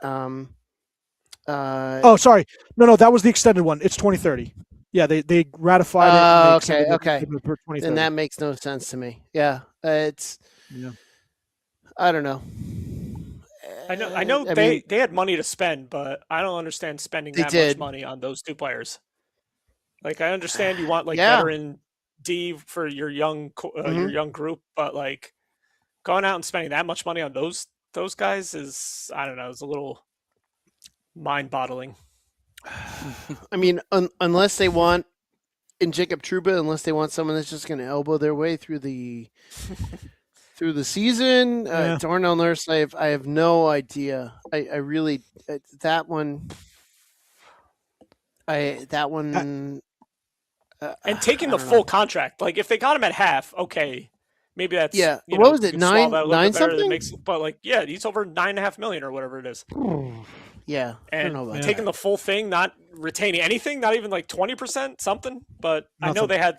Sorry. No, that was the extended one. It's 2030. Yeah, they ratified it. Okay. And that makes no sense to me. Yeah, it's. Yeah. I don't know. I know they had money to spend, but I don't understand spending that much money on those 2 players. Like, I understand you want veteran D for your young group, but like going out and spending that much money on those guys is, I don't know, it's a little mind-boggling. I mean, unless they want in Jacob Trouba unless they want someone that's just going to elbow their way through the season. Darnell Nurse, I have no idea. I really that one. And taking the full contract, like if they got him at half, okay, maybe that's what was it, nine something? But he's over $9.5 million or whatever it is. Yeah, and I don't know about taking the full thing, not retaining anything, not even like 20% something. But nothing. I know they had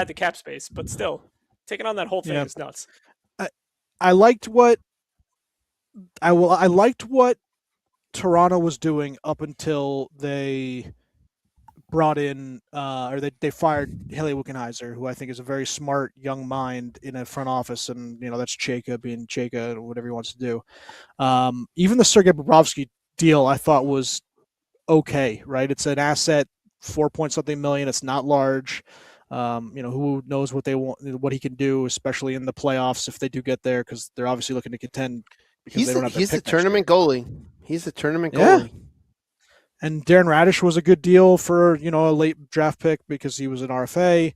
the cap space, but still taking on that whole thing is nuts. I liked what Toronto was doing up until they brought in or they fired Haley Wickenheiser, who I think is a very smart young mind in a front office, and that's Chayka being Chayka, whatever he wants to do. Even the Sergei Bobrovsky deal I thought was okay, right? It's an asset, 4-point-something million. It's not large. Who knows what they want, what he can do, especially in the playoffs if they do get there, because they're obviously looking to contend. Because they don't have he's the tournament goalie. He's the tournament goalie. And Darren Radish was a good deal for a late draft pick because he was an RFA.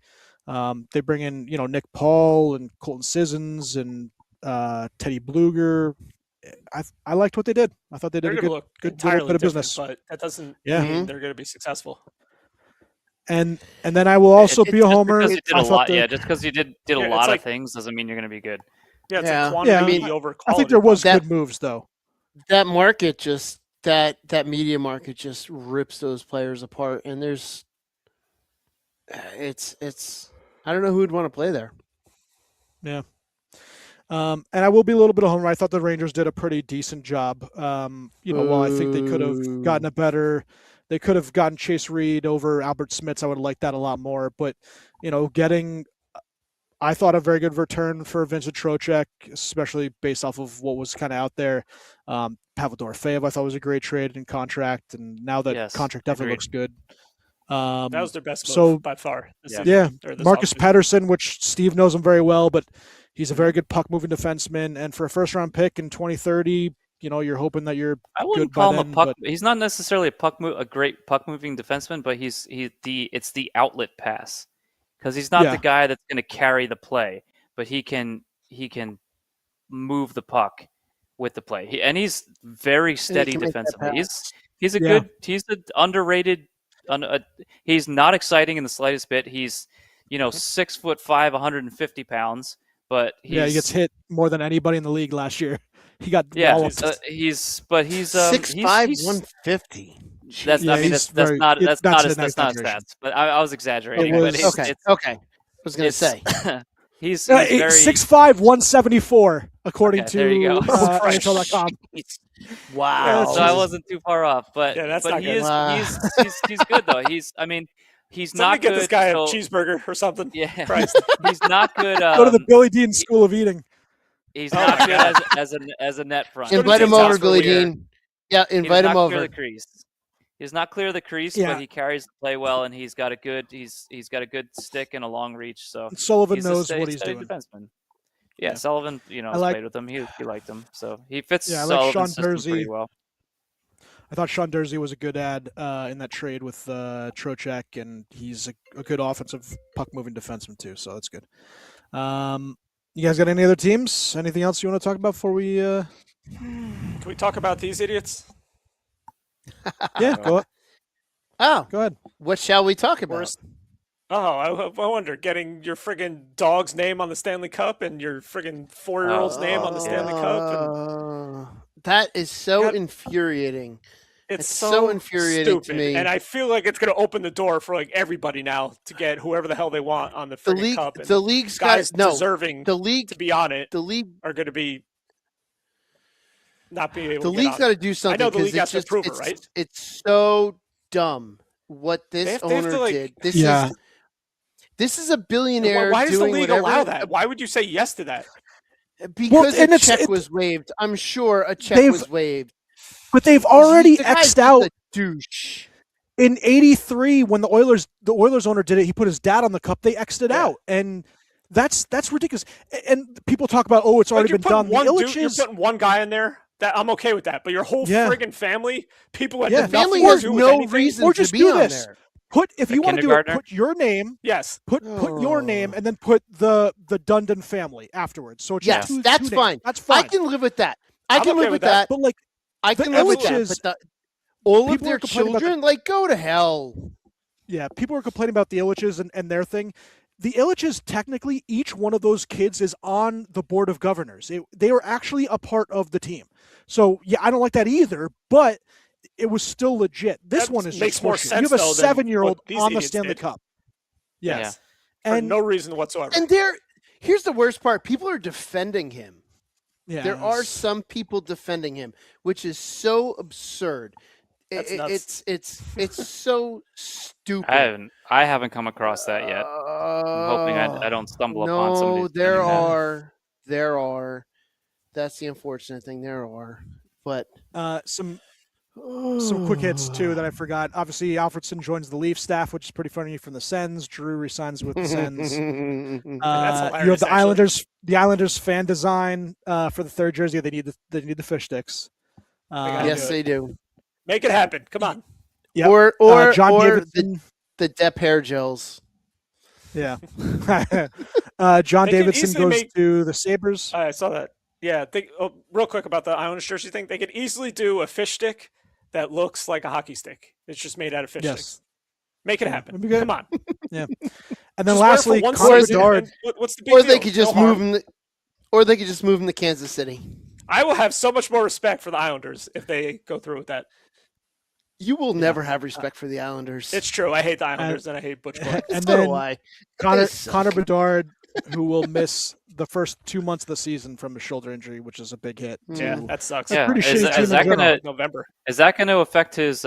They bring in Nick Paul and Colton Sissons and Teddy Bluger. I liked what they did. I thought they did a good bit of business. But that doesn't mean they're going to be successful. And then I will also be a homer. Just because you did a lot of things doesn't mean you're going to be good. Yeah, it's like quantity over quality. I think there was good moves though. That market just that media market just rips those players apart, and it's I don't know who would want to play there. Yeah. And I will be a little bit of homer. I thought the Rangers did a pretty decent job. While I think they could have gotten they could have gotten Chase Reed over Albert Smits. I would have liked that a lot more. But, getting, I thought, a very good return for Vincent Trocheck, especially based off of what was kind of out there. Pavel Dorofeyev, I thought, was a great trade and contract. And now that contract definitely looks good. That was their best move by far. Marcus Patterson, which Steve knows him very well, but he's a very good puck-moving defenseman. And for a first-round pick in 2030, you're hoping that you're. I wouldn't call him a puck. He's not necessarily a great puck-moving defenseman, but it's the outlet pass, because he's not the guy that's going to carry the play, but he can move the puck with the play. He's very steady defensively. He's an underrated. He's not exciting in the slightest bit. He's 6'5", 150 pounds, but he gets hit more than anybody in the league last year. He got he's 6'5", 150. That's not a stats. But I was exaggerating. Okay. I was going to say he's very 6'5", 174 according to NHL.com. Wow. So I wasn't too far off, but he's good though. He's not good. Get this guy a cheeseburger or something. Yeah, he's not good. Go to the Billy Dean School of Eating. He's not good as a net front. Invite him over, Billy Dean. Yeah, invite him over. The crease. He's not clear of the crease, but he carries the play well, and he's got a good stick and a long reach. So Sullivan knows what he's doing. Defenseman. Yeah, Sullivan, played with him. He liked him, so he fits Sullivan's system pretty well. I thought Sean Durzi was a good add in that trade with Trocheck, and he's a good offensive puck-moving defenseman too, so that's good. You guys got any other teams? Anything else you want to talk about before we? Can we talk about these idiots? Yeah, go ahead. Oh, go ahead. What shall we talk about? I wonder, getting your friggin' dog's name on the Stanley Cup and your friggin' 4-year-old's name on the Stanley Cup. That is so infuriating. It's so infuriating stupid to me. And I feel like it's going to open the door for everybody now to get whoever the hell they want on the friggin' cup. And the league's guys got deserving to be on it. The league are going to be not being able. The league's got to do something. I know the league has to approve it, right? It's so dumb what this owner did. This is a billionaire. Why does the league whatever. allow that? Why would you say yes to that? Because a check was waived. I'm sure a check was waived. But they've already X'd out douche. In '83 when the Oilers owner did it. He put his dad on the cup. They X'd it out, and that's ridiculous. And people talk about it's already been done. You're putting one guy in there. That I'm okay with that, but your whole friggin' family, people at the family has no reason to be on there. If you want to do it, put your name. Yes. Put your name and then put the Dundon family afterwards. So it's yes, just that's fine. That's fine. I can live with that. I can live with that. But like, I can live with that. But all of their children, like, go to hell. Yeah, people are complaining about the Illiches and their thing. The Illiches, technically, each one of those kids is on the board of governors. They were actually a part of the team. So, yeah, I don't like that either, but it was still legit. This one is makes just more sense. You have a 7-year-old on the Stanley Cup. Yes. For no reason whatsoever. And here's the worst part. People are defending him. Yeah, there are some people defending him, which is so absurd. It's so stupid. I haven't come across that yet. I'm hoping I don't stumble upon somebody. No, there are. That's the unfortunate thing. There are, but some quick hits too that I forgot. Obviously, Alfredson joins the Leaf staff, which is pretty funny from the Sens. Drew resigns with the Sens. You have the Islanders. The Islanders fan design for the third jersey. They need the fish sticks. Yes, they do. Make it happen. Come on. Yep. Or John or Davidson. the Depp hair gels. Yeah. John Davidson goes to the Sabres. I saw that. Yeah. Real quick about the Islanders jersey thing. They could easily do a fish stick that looks like a hockey stick. It's just made out of fish sticks. Make it happen. Come on. Yeah. And then lastly, Connor Bedard. What's the big deal? They could just move him. Or they could just move him to Kansas City. I will have so much more respect for the Islanders if they go through with that. You will never have respect for the Islanders. It's true. I hate the Islanders and I hate Butch Clark. And so then do I. Connor Bedard, who will miss the first 2 months of the season from a shoulder injury, which is a big hit. Yeah, that sucks. Yeah. Pretty shitty is that gonna November? Is that going to affect his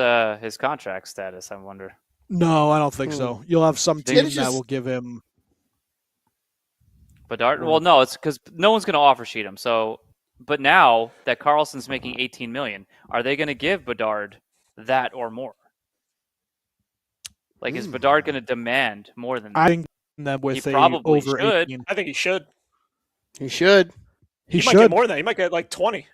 contract status? I wonder. No, I don't think so. You'll have some team that will give him Bedard. Well, no, it's because no one's going to offer sheet him. So, but now that Carlson's making $18 million, are they going to give Bedard that or more? Like, is Bedard going to demand more than that? I think that with he probably over should. 18. I think he should. He should. He might get more than that. He might get like 20.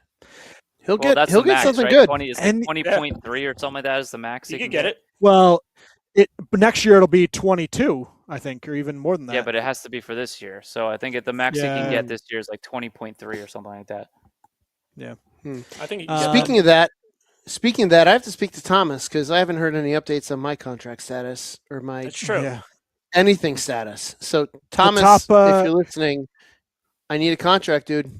He'll get max, something right? good. 20.3 or something like that is the max. He could get it. Well, next year it'll be 22, I think, or even more than that. Yeah, but it has to be for this year. So I think the max he can get this year is like 20.3 or something like that. Yeah. I think. Speaking of that, I have to speak to Thomas because I haven't heard any updates on my contract status or my anything status. So Thomas, if you're listening, I need a contract, dude.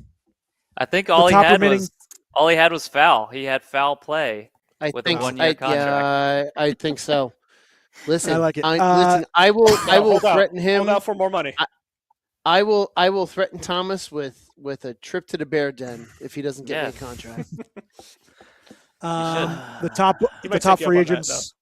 I think all he had was foul. He had foul play. I with think a 1-year contract. Yeah, I think so. Listen, I like it. Listen, I will threaten him. Hold out for more money. I will threaten Thomas with a trip to the bear den if he doesn't get me a contract. The top free agents.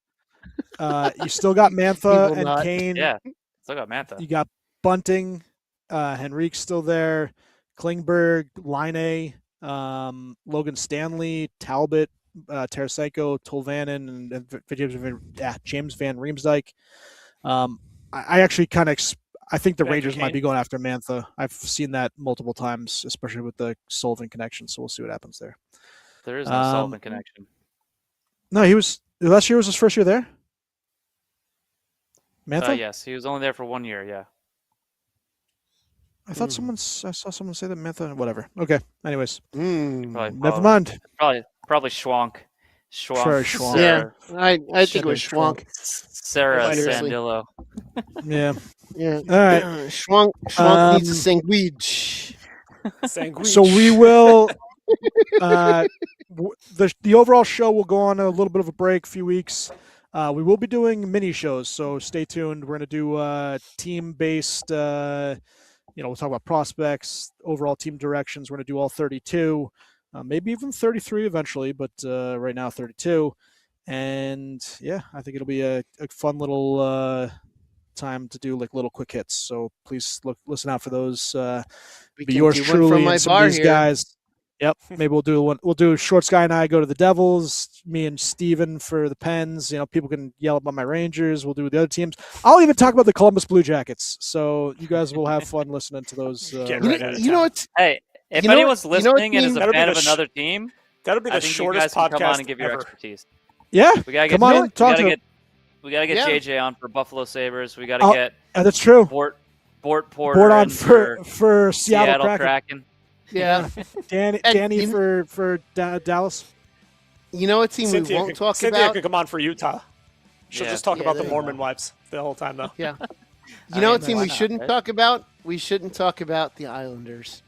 You still got Mantha and Kane. Yeah, still got Mantha. You got Bunting, Henrique's still there, Klingberg, Laine, Logan Stanley, Talbot, Tarasenko, Tolvanen, and James Van Riemsdyk. I actually I think the Rangers might be going after Mantha. I've seen that multiple times, especially with the Sullivan connection. So we'll see what happens there. There is no Sullivan connection. No, last year was his first year there. Mantha? Yes, he was only there for 1 year. Yeah. I thought I saw someone say that Mantha. Whatever. Okay. Anyways, Never mind. Probably Schwank. Sure, Schwank. Yeah, I think it was Schwank. Sarah Sandillo. Yeah. Yeah. All right. Schwank needs a sandwich. So we will. The overall show will go on a little bit of a break, few weeks. We will be doing mini shows, so stay tuned. We're going to do team-based. We'll talk about prospects, overall team directions. We're going to do all 32, maybe even 33 eventually, but right now 32. And yeah, I think it'll be a fun little time to do like little quick hits. So please listen out for those. Be yours truly and some of these guys. Yep. Maybe we'll do one. We'll do Shorts Guy and I go to the Devils. Me and Steven for the Pens. People can yell about my Rangers. We'll do the other teams. I'll even talk about the Columbus Blue Jackets. So you guys will have fun listening to those. Hey, if anyone's listening and is a fan of another team, that'll be the shortest podcast come on and give your ever. expertise. Yeah. We gotta get come on in. Talk to We gotta get Yeah. JJ on for Buffalo Sabres. We gotta get that's true. Bort Porter Board on in for Seattle Kraken. Yeah. Danny for Dallas. You know a team Cynthia we won't talk Cynthia about? could come on for Utah. She'll just talk about the there you Mormon go. wives the whole time, though. Yeah. I You know a mean, team why we not, shouldn't right? talk about? We shouldn't talk about the Islanders.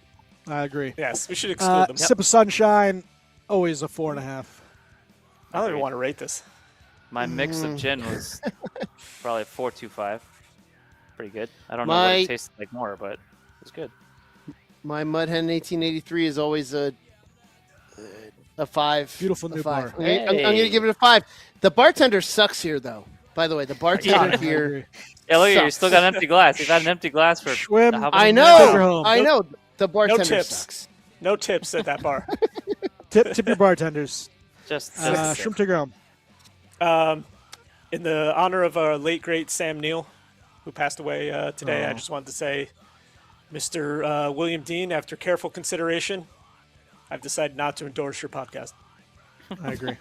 I agree. Yes, we should exclude them. Sip of Sunshine, always a 4.5. I don't even want to rate this. My mix of gin was probably 4.25. Pretty good. I don't know what it tasted like more, but it was good. My Mudhen 1883 is always a 5. Beautiful new bar. I'm going to give it a 5. The bartender sucks here, though. By the way, the bartender I here. agree. Yeah, look at you. You Sucks. still got an empty glass. You've had an empty glass for Schwim, how I many minutes? Take her know. home. I know. The bartender tips. sucks. No tips at that bar. Tip your bartenders. Just Shrimp take her home. In the honor of our late, great Sam Neill, who passed away today, I just wanted to say, Mr. William Dean, after careful consideration, I've decided not to endorse your podcast. I agree.